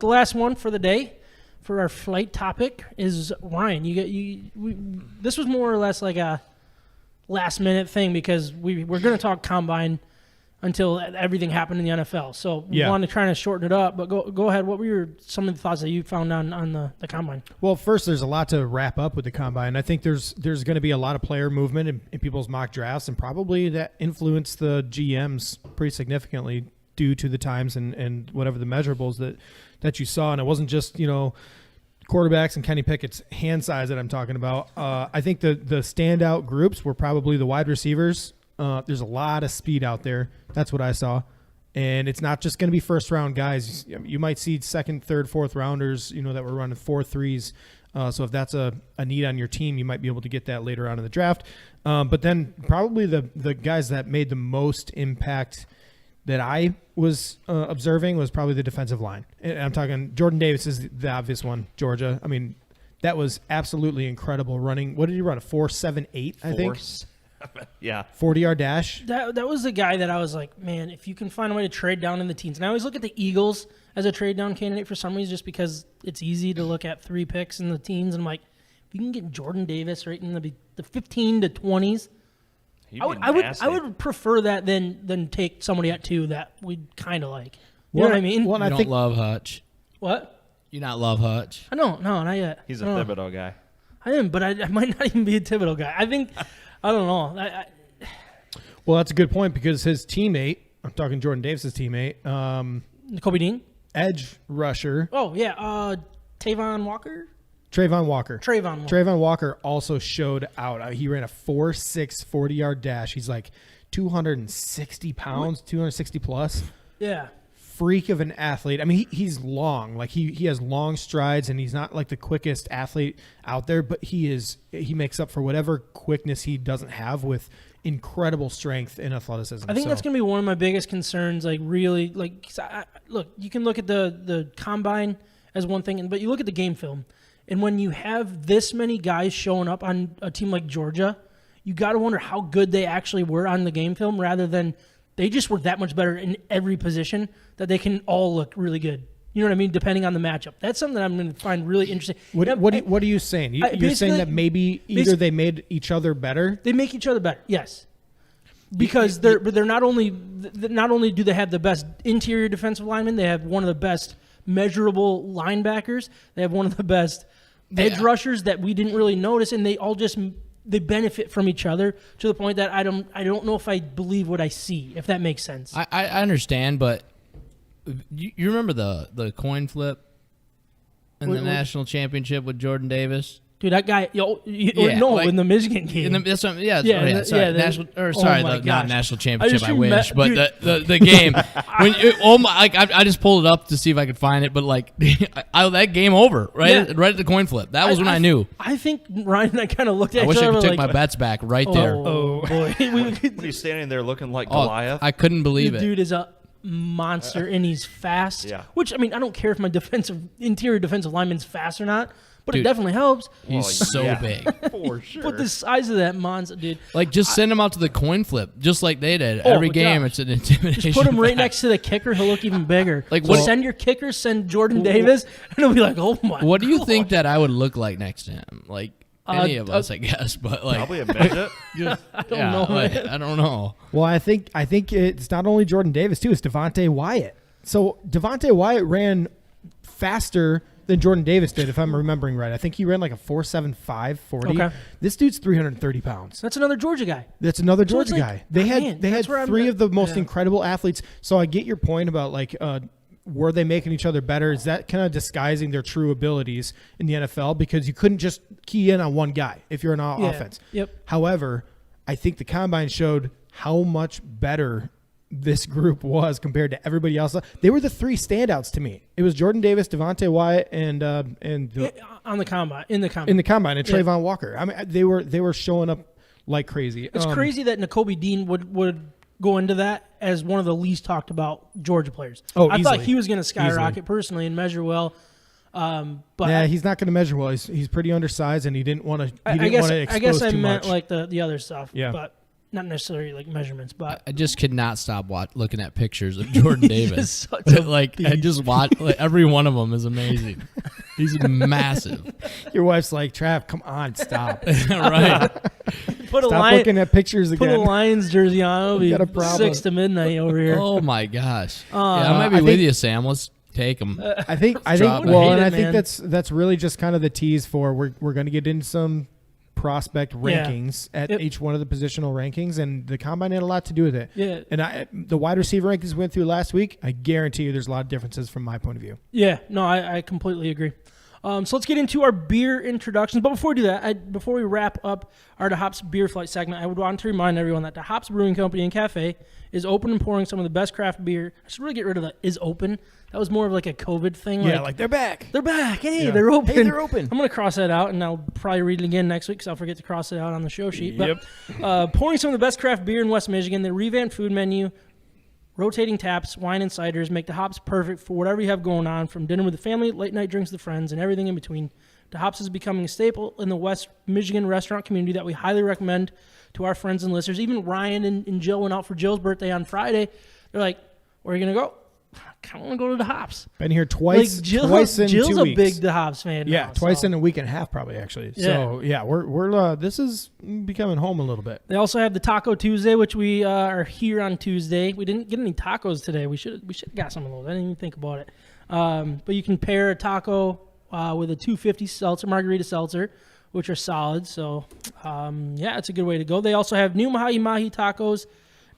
the last one for the day for our flight topic is Ryan. This was more or less like a last minute thing because we're going to talk combine until everything happened in the NFL. So we wanted to try to shorten it up, but go ahead. What were some of the thoughts that you found on the combine? Well, first, there's a lot to wrap up with the combine. I think there's going to be a lot of player movement in people's mock drafts, and probably that influenced the GMs pretty significantly due to the times and whatever the measurables that you saw. And it wasn't just, quarterbacks and Kenny Pickett's hand size that I'm talking about. I think the standout groups were probably the wide receivers. There's a lot of speed out there. That's what I saw. And it's not just going to be first-round guys. You might see second, third, fourth rounders, that were running 4.3s. So if that's a need on your team, you might be able to get that later on in the draft. But then probably the guys that made the most impact that I was observing was probably the defensive line. And I'm talking Jordan Davis is the obvious one, Georgia. I mean, that was absolutely incredible running. What did he run? A 4.78, I think? Yeah. 40-yard dash. That was the guy that I was like, man, if you can find a way to trade down in the teens. And I always look at the Eagles as a trade down candidate for some reason just because it's easy to look at 3 picks in the teens. And I'm like, if you can get Jordan Davis right in the 15 to 20s, I would prefer that than take somebody at 2 that we kind of like. You know what I mean? You don't love Hutch. What? You not love Hutch? I don't. No, not yet. He's a Thibodeau guy. I am, but I might not even be a Thibodeau guy. I think, I don't know. Well, that's a good point because his teammate, I'm talking Jordan Davis' teammate, Kobe Dean? edge rusher. Oh, yeah. Trayvon Walker? Trayvon Walker. Trayvon Walker also showed out. He ran a 4.6 40-yard dash. He's like 260 pounds, 260 plus. Yeah. Freak of an athlete. I mean, he's long. Like he has long strides, and he's not like the quickest athlete out there, but he makes up for whatever quickness he doesn't have with incredible strength and athleticism. I think that's going to be one of my biggest concerns. Like really, like look, you can look at the combine as one thing, but you look at the game film. And when you have this many guys showing up on a team like Georgia, you got to wonder how good they actually were on the game film rather than they just were that much better in every position that they can all look really good. You know what I mean? Depending on the matchup. That's something that I'm going to find really interesting. What are you saying? You're saying that maybe either they made each other better? They make each other better, yes. Because they're not only do they have the best interior defensive linemen, they have one of the best measurable linebackers. They have one of the best edge rushers that we didn't really notice, and they all they benefit from each other to the point that I don't know if I believe what I see, if that makes sense. I understand, but you remember the coin flip in the national championship with Jordan Davis? Dude, that guy, in the Michigan game. Not national championship. I wish, but the game. I just pulled it up to see if I could find it, but that game over right at the coin flip. That was when I knew. I think Ryan and I kind of looked at each other. I wish I could take my like, bets back right there. Oh boy, What are you standing there looking like Goliath? I couldn't believe it. Dude is a monster and he's fast. Yeah. Which I mean, I don't care if my interior defensive lineman's fast or not. But dude, it definitely helps. He's so big. For sure. But the size of that monster, dude. Just send him out to the coin flip, just like they did. Every game, it's an intimidation. Just put him right next to the kicker. He'll look even bigger. Send your kicker, send Jordan Davis, and he'll be like, oh, my What do you God. think that I would look like next to him? Any of us, I guess. But probably a midget. I don't know, man. I don't know. Well, I think it's not only Jordan Davis, too. It's Devontae Wyatt. So Devontae Wyatt ran faster than Jordan Davis did, if I'm remembering right. I think he ran like a 4.75 40. Okay. This dude's 330 pounds. That's another Georgia guy. That's another Georgia guy. They had where 3 of the most incredible athletes. So I get your point about were they making each other better? Is that kind of disguising their true abilities in the NFL? Because you couldn't just key in on one guy if you're an offense. Yep. However, I think the combine showed how much better this group was compared to everybody else. They were the 3 standouts to me. It was Jordan Davis, Devontae Wyatt, and on the combine, in the combine, and Trayvon Walker. I mean, they were showing up like crazy. It's crazy that Nakobe Dean would go into that as one of the least talked about Georgia players. I thought he was going to skyrocket personally and measure well. But he's not going to measure well. He's pretty undersized, and he didn't want to. I guess I meant like the other stuff. Yeah. But not necessarily like measurements, but I just could not stop looking at pictures of Jordan Davis. just such a Like I just watch every one of them is amazing. He's massive. Your wife's like, Trav, come on, stop. Right. put a Stop looking at pictures put a again. Lions jersey on. It'll be got a problem. 6 to midnight over here. Oh my gosh. Yeah, I might be I with think- you, Sam. Let's take him. I think Drop it. well, Hate and it, I think man. that's really just kind of the tease for we're going to get into some prospect rankings at Yep. each one of the positional rankings, and the combine had a lot to do with it. Yeah. And the wide receiver rankings went through last week. I guarantee you, there's a lot of differences from my point of view. Yeah, no, I completely agree. So let's get into our beer introductions. But before we do that, before we wrap up our The Hops Beer Flight segment, I would want to remind everyone that the Hops Brewing Company and Cafe is open and pouring some of the best craft beer. I should really get rid of the "is open." That was more of like a COVID thing. Yeah, like they're back. they're back. Hey, Yeah. they're open. Hey, they're open. I'm going to cross that out, and I'll probably read it again next week because I'll forget to cross it out on the show sheet. But pouring some of the best craft beer in West Michigan, the revamped food menu, rotating taps, wine and ciders make the Hops perfect for whatever you have going on, from dinner with the family, late night drinks with friends, and everything in between. The Hops is becoming a staple in the West Michigan restaurant community that we highly recommend to our friends and listeners. Even Ryan and Jill went out for Jill's birthday on Friday. They're like, "Where are you going to go?" "I kind of want to go to the Hops." Been here twice. Like twice in Jill's 2 a weeks. big The Hops fan. Yeah, now, twice so. in a week and a half, probably actually. So yeah, we're this is becoming home a little bit. They also have the Taco Tuesday, which we are here on Tuesday. We didn't get any tacos today. We should have got some of those. I didn't even think about it. But you can pair a taco with a 250 seltzer, margarita seltzer, which are solid. So yeah, it's a good way to go. They also have new mahi mahi tacos,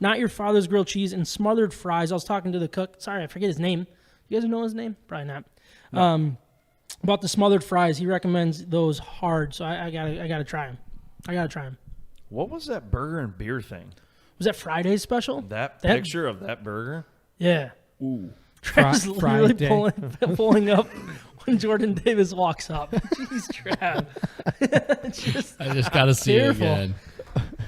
not your father's grilled cheese, and smothered fries. I was talking to the cook. Sorry, I forget his name. You guys know his name? Probably not. No. About the smothered fries, he recommends those hard. So I gotta try them. I gotta try them. What was that burger and beer thing? Was that Friday's special? That That- picture of that burger? Yeah. Ooh. Travis literally Friday. pulling up when Jordan Davis walks up. Jeez, Trav. I just got to see it Careful. again.